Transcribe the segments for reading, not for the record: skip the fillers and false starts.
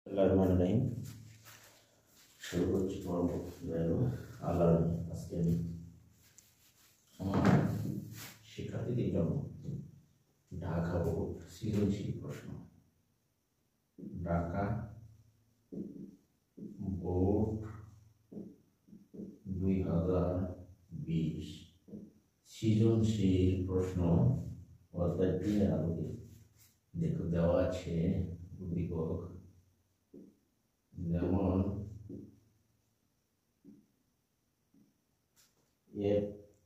রহিম শুরু করছি আল্লাহ আজকে আমি আমার শিক্ষার্থীদের জন্য ঢাকা বোর্ড সৃজনশীল প্রশ্ন ঢাকা বোর্ড 2020 সৃজনশীল প্রশ্ন অধ্যায় 3 এর আলোকে দেখো দেওয়া আছে উদ্দীপক যেমন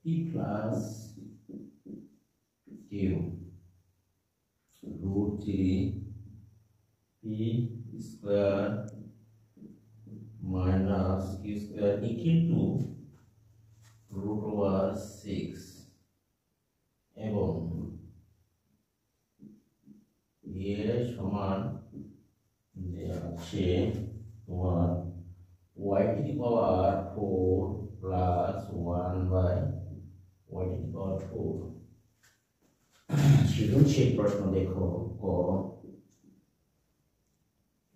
p plus q root 3 p square minus q square equal to root over 6 এবং এ সমান যে আছে তোমার y to the power 4 plus 1 by y to the power 4 সৃজনশীল প্রশ্ন দেখো ক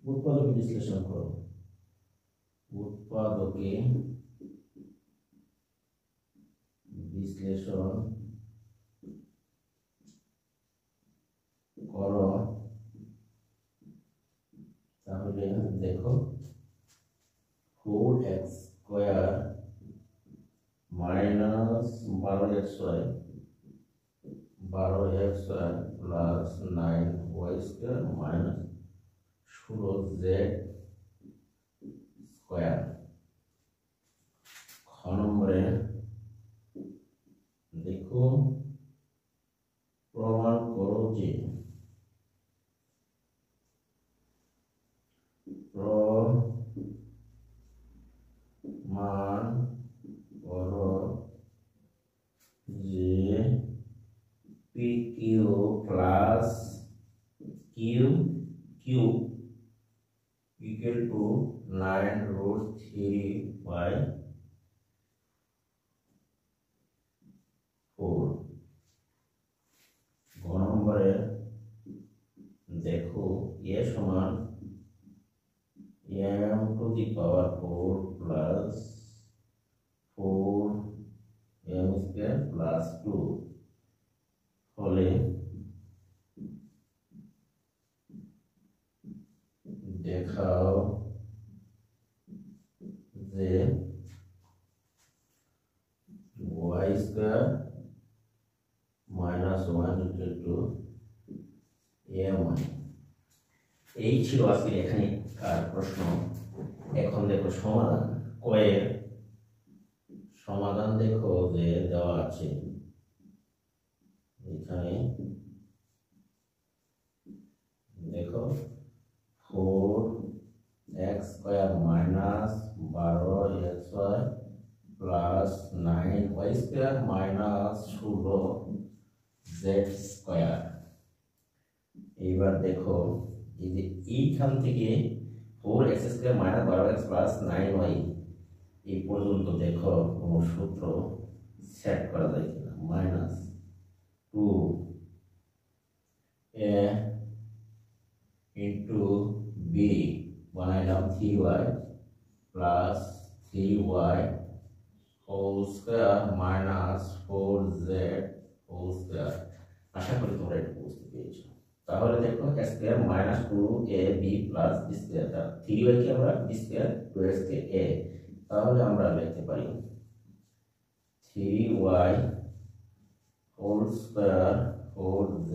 উৎপাদক বিশ্লেষণ করো উৎপাদকে বিশ্লেষণ করো তাহলে দেখো 4x square minus 12xy plus 9y square minus 16z square খ নম্বরে দেখো প্রমাণ করো যে প্রমাণ করো যে pq plus q equal to 9 root 3 by 4 গ নম্বরে দেখো a সমান m to the power 4 plus 4 m square plus 2 হলে দেখাও যে y square minus 1 equal to m1 এই ছিল আজকে এখানে প্রশ্ন এখন দেখো সমাধান কয়ের সমাধান দেখো যে দেওয়া আছে এখানে দেখো 4x square minus 12xy plus 9y square minus 16z square এইবার দেখো এই যে এইখান থেকে 4x square minus 12x plus 9y এই পর্যন্ত দেখো কোনো সূত্র সেট করা যায় কিনা মাইনাস 2a into b বানাইলাম 3y plus 3y whole square minus 4z whole square আশা করি তোমরা এটা বুঝতে পেরেছো তাহলে দেখো a square minus 2ab plus b square 3y কে আমরা b square 2x K a তাহলে আমরা লিখতে পারি 3y whole square 4z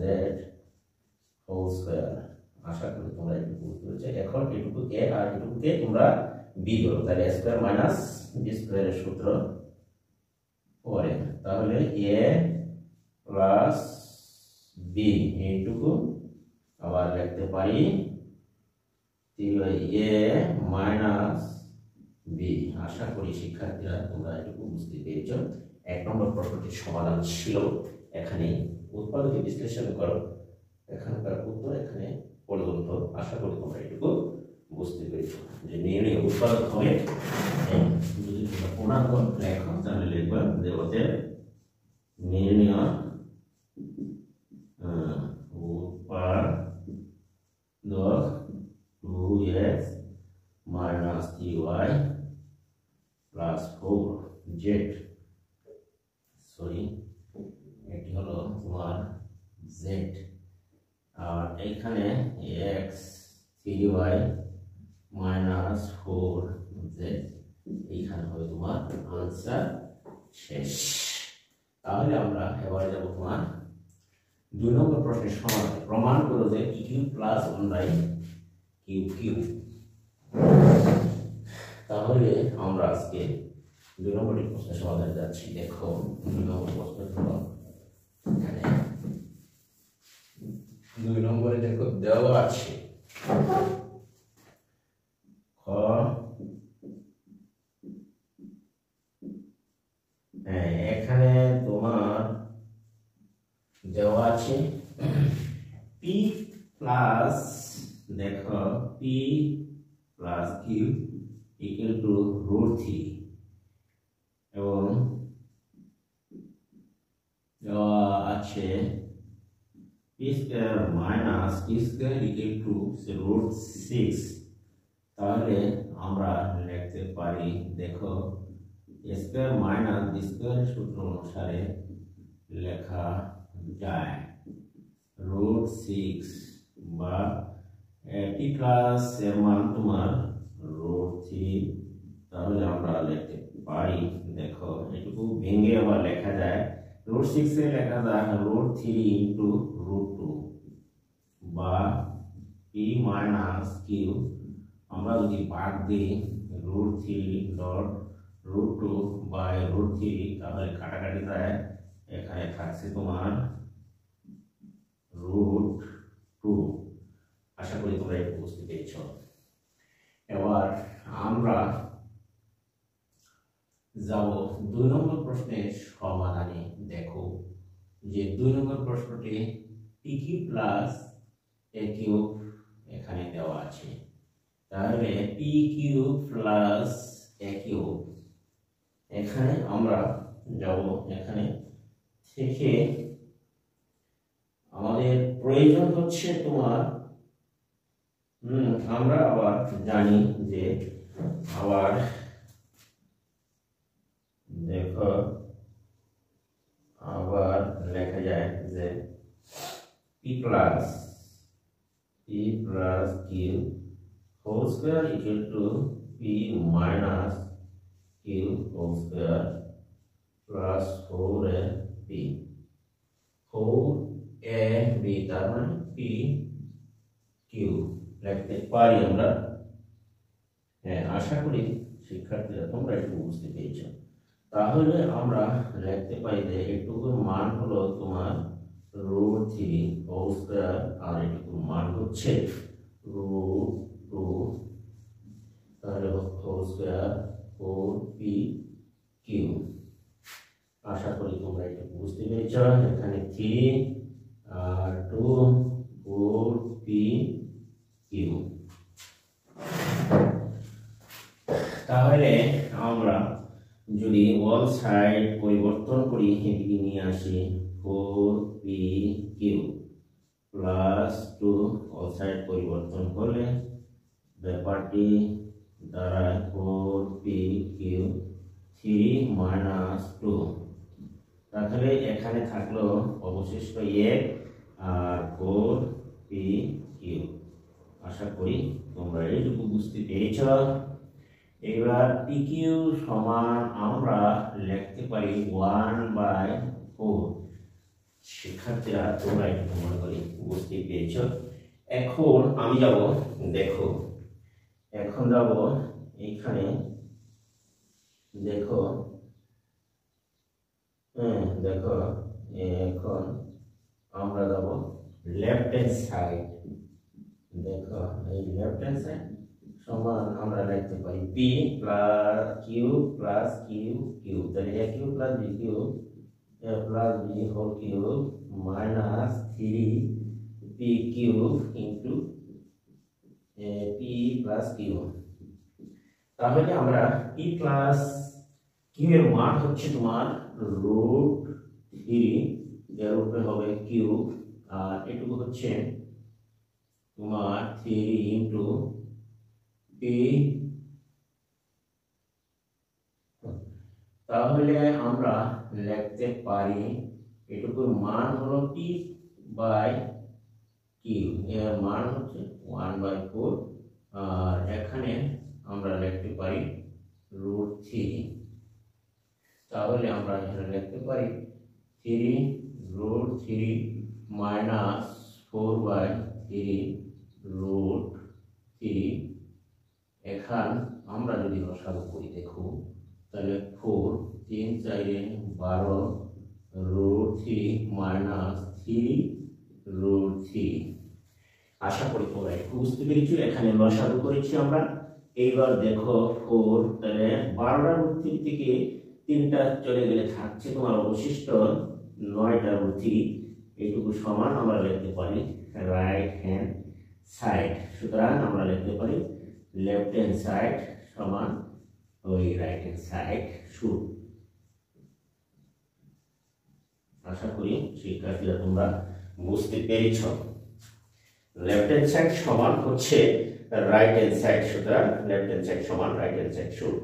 whole square আশা করি তোমরা এটা বুঝতে পেরেছো এখন এটুকু a আর এটুকুকে তোমরা b ধরো তাহলে a square minus b square এর সূত্র পরে তাহলে a plus b এইটুকু আবার লিখতে পারি 3a minus b আশা করি শিক্ষার্থীরা তোমরা এটুকু বুঝতে পেরেছো এক নম্বর প্রশ্নটির সমাধান ছিল এখানে উৎপাদকে বিশ্লেষণ করো এখানকার উত্তর এখানে পর্যন্ত আশা করি তোমরা এটুকু বুঝতে পেরেছো যে নির্ণয় উৎপাদক হবে যদি তোমরা পূর্ণাঙ্গ লেখো তাহলে লিখবে যে ওদের নির্ণয় উৎপাদক 2 x minus 3y plus 4z, sorry এটি হলো তোমার z, আর এইখানে x 3y minus 4z, এইখানে হবে তোমার আনসার শেষ। তাহলে আমরা এবারে যাব তোমার 2 নম্বর প্রশ্নের সমাধান। প্রমাণ করো যে p cube plus 1/q cube. তাহলে আমরা আজকে 2 নম্বরের প্রশ্নের সমাধানে যাচ্ছি। দেখো 2 নম্বর প্রশ্ন হলো এখানে 2 নম্বরে দেখো দেওয়া আছে খ এখানে তোমার দেওয়া আছে p প্লাস দেখো p plus q equal to √3 এবং দেওয়া আছে p square minus q square equal two √6। তাহলে আমরা লিখতে পারি দেখো a square minus b square সূত্র অনুসারে লেখা যায় √6 বা p প্লাস এর মান তোমার √3। তাহলে আমরা লিখতে পারি দেখো এটুকু ভেঙে আবার লেখা যায় √6 এ লেখা যায় √3 ইনটু √2 বা p মাইনাস q আমরা যদি ভাগ দিই √3 ডট √2 বাই √3 তাহলে কাটাকাটি যায়, এখানে থাকছে তোমার √2। আশা করি তোমরা এটা বুঝতে পেরেছ। এবার আমরা যাব 2 নম্বর প্রশ্নের সমাধানে। দেখো যে 2 নম্বর প্রশ্নটি p cube plus a cube এখানে দেওয়া আছে। তাহলে p cube plus a cube এখানে আমরা যাব, এখানে থেকে আমাদের প্রয়োজন হচ্ছে তোমার আমরা আবার জানি যে আবার দেখো আবার লেখা যায় যে p plus q whole square equal to p minus q whole square plus 4ab 4ab তার মানে p q লিখতে পারি আমরা। হ্যাঁ, আশা করি শিক্ষার্থীরা তোমরা একটু বুঝতে পেরেছো। তাহলে আমরা লিখতে পারি যে এটুকুর মান হলো তোমার √3 হোল স্কয়ার আর এটুকুর মান হচ্ছে √2, তাহলে হোল স্কয়ার 4pq। আশা করি তোমরা এটা বুঝতে পেরেছো। এখানে 3 আর 2 4pq। তাহলে আমরা যদি অল সাইড পরিবর্তন করি এদিকে নিয়ে আসি 4pq প্লাস 2 অল সাইড পরিবর্তন করলে ব্যাপারটি দাঁড়ায় 4pq 3 মাইনাস 2। তাহলে এখানে থাকলো অবশিষ্ট 1 আর 4pq। আশা করি তোমরা এইটুকু বুঝতে পেরেছ। এবার pq সমান আমরা লিখতে পারি 1/4। শিক্ষার্থীরা তোমরা একটু মনে করি বুঝতে পেরেছ। এখন আমি যাব, দেখো এখন যাব এইখানে দেখো দেখো এখন আমরা যাব লেফট হ্যান্ড সাইড। দেখো এই লেফট হ্যান্ড সাইড সমান আমরা লিখতে পারি p plus q plus q cube, তাহলে a cube plus b cube a plus b whole cube minus 3p cube into p plus q। তাহলে আমরা p প্লাস q এর মান হচ্ছে তোমার √3, এর উপরে হবে কিউব আর এটুকু হচ্ছে তোমার 3 ইনটু টি, তাহলে আমরা লিখতে পারি এটুকুর মান হলো টি বাই কিউ, এর মান হচ্ছে 1/4, আর এখানে আমরা লিখতে পারি √3। তাহলে আমরা এখানে লিখতে পারি 3√3 মাইনাস 4/3√3। এখন আমরা যদি লসাগু করি দেখো, তাহলে 4 3 4 12 √3 মাইনাস 3√3। আশা করি তোমরা একটু বুঝতে পেরেছো। এখানে লসাগু করেছি আমরা। এইবার দেখো 4, তাহলে 12টা √3 থেকে 3টা চলে গেলে থাকছে তোমার অবশিষ্ট 9টা √3। এইটুকু সমান আমরা লিখতে পারি রাইট হ্যান্ড সাইড। সুতরাং আমরা লিখতে পারি লেফট হ্যান্ড সাইড সমান ওই রাইট হ্যান্ড সাইড শুড। আশা করি শিক্ষার্থীরা তোমরা বুঝতে পেরেছ। লেফট হ্যান্ড সাইড সমান হচ্ছে রাইট হ্যান্ড সাইড, সুতরাং লেফট হ্যান্ড সাইড সমান রাইট হ্যান্ড সাইড শুড।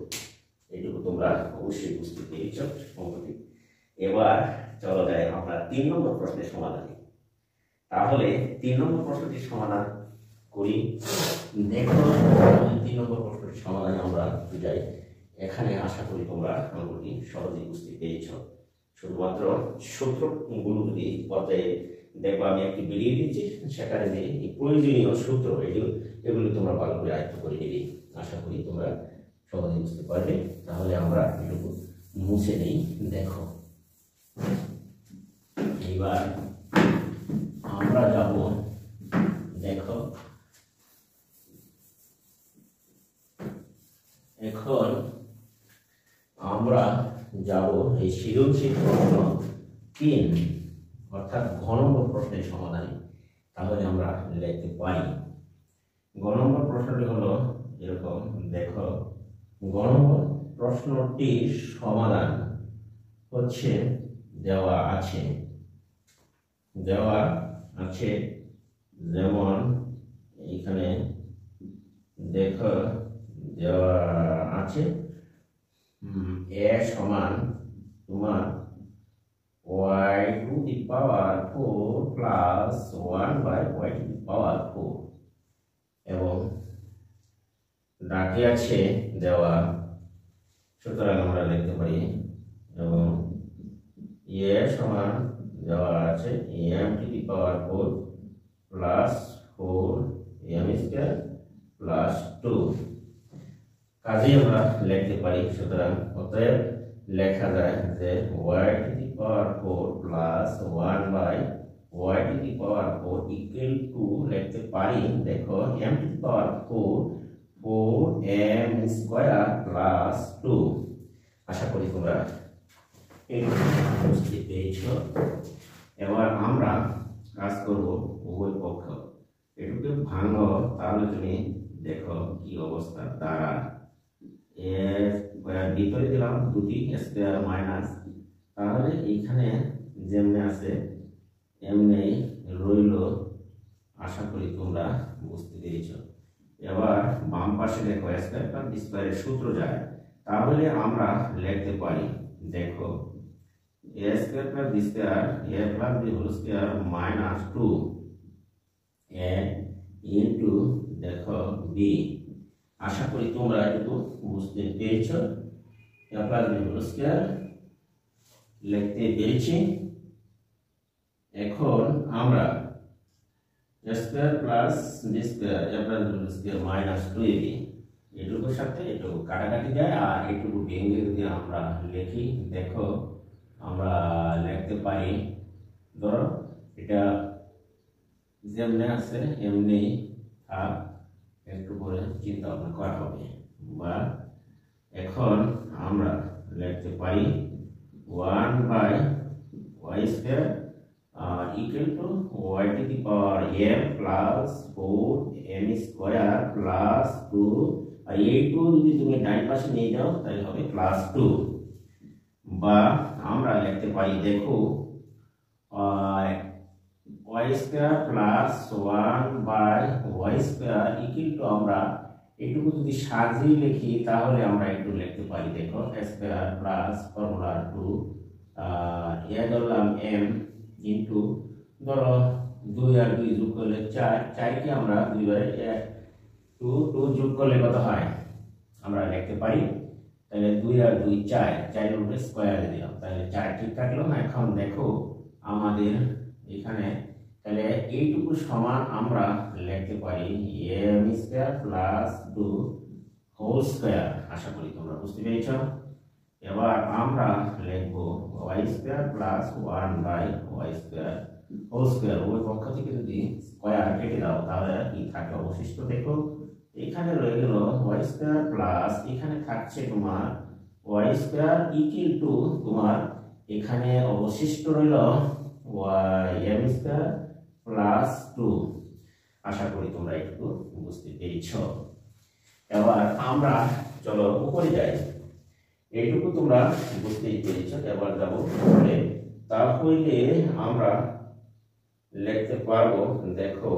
এইটুকু তোমরা অবশ্যই বুঝতে পেরেছ। এবার চলো যাই আমরা 3 নম্বর প্রশ্নের সমাধানে। তাহলে 3 নম্বর প্রশ্নটির সমাধান করি। দেখো 3 নম্বর প্রশ্নটির সমাধানে আমরা যাই। এখানে আশা করি তোমরা অঙ্কটি সহজেই বুঝতে পেরেছ। শুধুমাত্র সূত্রগুলো যদি পর্যায়ে দেখো আমি একটি বেরিয়ে দিচ্ছি, সেখানে যে প্রয়োজনীয় সূত্র এগুলো তোমরা ভালো করে আয়ত্ত করে নিবে। আশা করি তোমরা সহজেই বুঝতে পারবে। তাহলে আমরা এটুকু মুছে নেই। দেখো এবার আমরা যাব, দেখো এখন আমরা যাব এই সৃজনশীল প্রশ্ন 3 অর্থাৎ ঘ নম্বর প্রশ্নের সমাধানে। তাহলে আমরা লিখতে পারি ঘ নম্বর প্রশ্নটি হলো এরকম। দেখো ঘ নম্বর প্রশ্নটির সমাধান হচ্ছে দেওয়া আছে যেমন এখানে দেখো দেওয়া আছে এ সমান তোমার y⁴ প্লাস 1/y⁴ এবং ডাকে আছে দেওয়া। সুতরাং আমরা লিখতে পারি এবং এ সমান দেওয়া আছে m⁴ প্লাস 4m² প্লাস 2। কাজে আমরা লিখতে পারি। সুতরাং অতএব লেখা যায় যে y⁴ plus 1/y⁴ equal to লিখতে পারি দেখো m⁴ 4m² প্লাস 2। আশা করি তোমরা বুঝতে পেরেছ। এবার আমরা কাজ করব উভয় পক্ষ এটুকু ভাঙো, তাহলে তুমি দেখো কি অবস্থা দ্বারা এর ভিতরে দিলাম 2টি স্কয়ার মাইনাস, তাহলে এইখানে যেমনি আছে এমনি রইল। আশা করি তোমরা বুঝতে পেরেছ। এবার বাম পাশে দেখো স্কয়ার প্লাস স্কয়ারের সূত্র যায়, তাহলে আমরা লিখতে পারি দেখো a square plus b square a plus b whole square minus 2a into দেখো b। আশা করি তোমরা একটু বুঝতে পেরেছ। a plus b whole square লিখতে পেরেছি। এখন আমরা a square plus b square a plus b whole square minus 2ab এটুকুর সাথে এটুকু কাটাকাটি যায়, আর এটুকু ভেঙে যদি আমরা লিখি দেখো আমরা লিখতে পারি ধরো এটা যেমনি আছে এমনি থাক, একটু করে চিন্তা ভাবনা করা হবে। বা এখন আমরা লিখতে পারি 1/y² equal to y⁴m plus 4m² plus 2, আর এই 2 যদি তুমি ডান পাশে নিয়ে যাও তাহলে হবে প্লাস 2। বা আমরা লিখতে পারি দেখো y² plus 1/y² equal to আমরা এইটুকু যদি সাজিয়ে লিখি তাহলে আমরা একটু লিখতে পারি, দেখো স্কয়ার প্লাস ফর্মুলা 2 এ ধরলাম m ইনটু ধরো 2 আর 2 যোগ করলে 4, 4 কে আমরা 2 বারে 2 যোগ করলে কত হয় আমরা লিখতে পারি, তাহলে 2 আর 2 4, 4 এর উপরে স্কয়ার দিলাম, তাহলে 4 ঠিক থাকলো না। এখন দেখো আমাদের এখানে তাহলে এইটুকু সমান আমরা লিখতে পারি m square plus 2 whole square. আশা করি তোমরা বুঝতে পেরেছ। এবার আমরা লিখব y square plus 1 by y square whole square. ওই পক্ষ থেকে যদি স্কয়ার কেটে দাও তাহলে কি থাকে অবশিষ্ট, দেখো এখানে রয়ে গেল y স্কয়ার প্লাস এখানে থাকছে তোমার y স্কয়ার ইকুয়াল টু তোমার এখানে অবশিষ্ট রইল m স্কয়ার প্লাস 2। আশা করি তোমরা একটু বুঝতে পেরেছ। এবার আমরা চলো উপরে যাই, এইটুকু তোমরা বুঝতেই পেরেছ। এবার যাব উপরে, তাহলে আমরা লিখতে পারবো, দেখো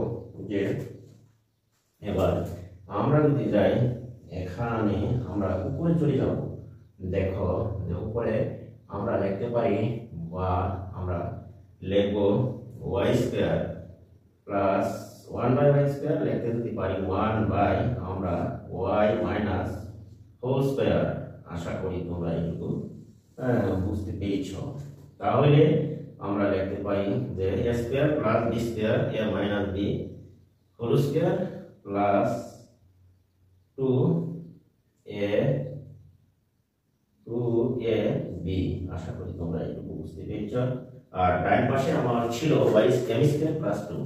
যে এবার আমরা যদি যাই এখানে আমরা উপরে চলে যাব, দেখো যে উপরে আমরা লিখতে পারি বা আমরা লিখব y square plus 1 by y square লিখতে যদি পারি 1 বাই আমরা y মাইনাস হোল স্কয়ার। আশা করি তোমরা একটু বুঝতে পেরেছ। তাহলে আমরা লিখতে পারি যে a square plus b square a minus b whole square plus 2ab। আশা করি তোমরা একটু বুঝতে পেরেছ। আর ডান পাশে আমার ছিল y m square plus 2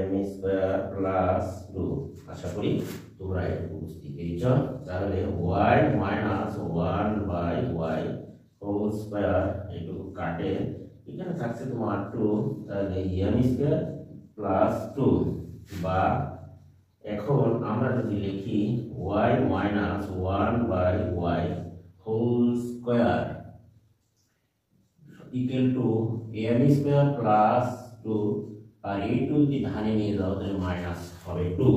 m square plus 2। আশা করি তোমরা একটু বুঝতে পেরেছ। তাহলে y minus 1 by y whole square একটু কাটে, এখানে থাকছে তোমার 2, তাহলে m স্কয়ার প্লাস 2 বা এখন আমরা যদি লিখি y minus 1 by y whole square equal to m square plus 2, আর এই 2 যদি ধানে নিয়ে যাও তাহলে মাইনাস হবে 2।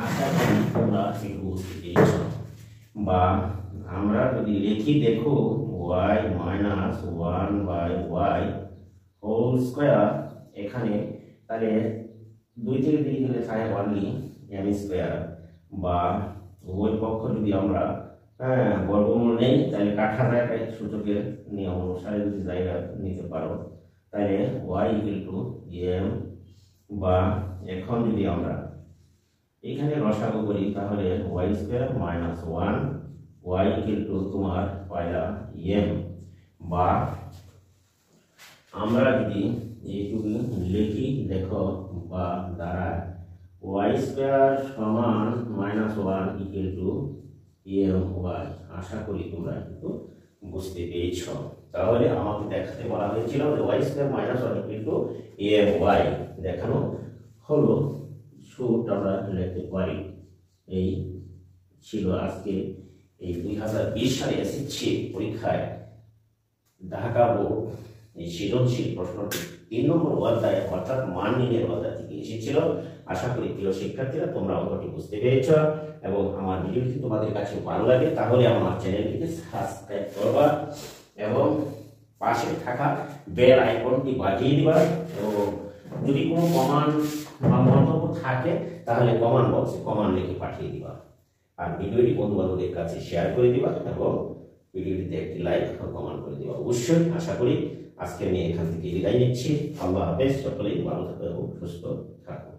আশা করি তোমরা একটু বুঝতে পেরেছ। বা আমরা যদি লিখি, দেখো y minus 1 by y whole square, এখানে তাহলে 2 থেকে 2 গেলে থাকে অনলি m স্কয়ার, বা উভয় পক্ষ যদি আমরা বর্গমূল নেই তাহলে কাটা যায়, সূচকের নিয়ম অনুসারে যদি জায়গা নিতে পারো তাহলে y ইকুয়াল টু m, বা এখন যদি আমরা এখানে রসাগু করি তাহলে y square minus 1 y equal to তোমার পয়লা m, বা আমরা যদি এইটুকু লিখি, দেখো বা দ্বারা y স্কয়ার সমান মাইনাস 1 ইকুয়াল টু my। আশা করি তোমরা কিন্তু বুঝতে পেরেছ। তাহলে আমাকে দেখাতে বলা হয়েছিল যে y square minus 1 equal to my দেখানো হলো। শুট আমরা লিখতে পারি। এই ছিল আজকে এই 2020 সালে এসেছে পরীক্ষায় ঢাকা বোর্ড এই সৃজনশীল প্রশ্নটি 3 নম্বর অধ্যায় অর্থাৎ মান নির্ণয়ের অধ্যায় থেকে এসেছিল। আশা করি প্রিয় শিক্ষার্থীরা তোমরা অঙ্কটি বুঝতে পেরেছ এবং আমার ভিডিওটি তোমাদের কাছে ভালো লাগে তাহলে আমার চ্যানেলটিকে সাবস্ক্রাইব করবা এবং পাশে থাকা বেল আইকনটি বাজিয়ে দিবা, এবং যদি কোনো কমেন্ট বা মন্তব্য থাকে তাহলে কমেন্ট বক্সে কমেন্ট লিখে পাঠিয়ে দিবা। আর ভিডিওটি বন্ধু বান্ধবদের কাছে শেয়ার করে দিবা এবং ভিডিওটিতে একটি লাইক ও কমেন্ট করে দিবা অবশ্যই। আশা করি আজকে আমি এখান থেকে বিদায় নিচ্ছি। আল্লাহ হাফেজ। সকলেই ভালো থাকো এবং সুস্থ থাকো।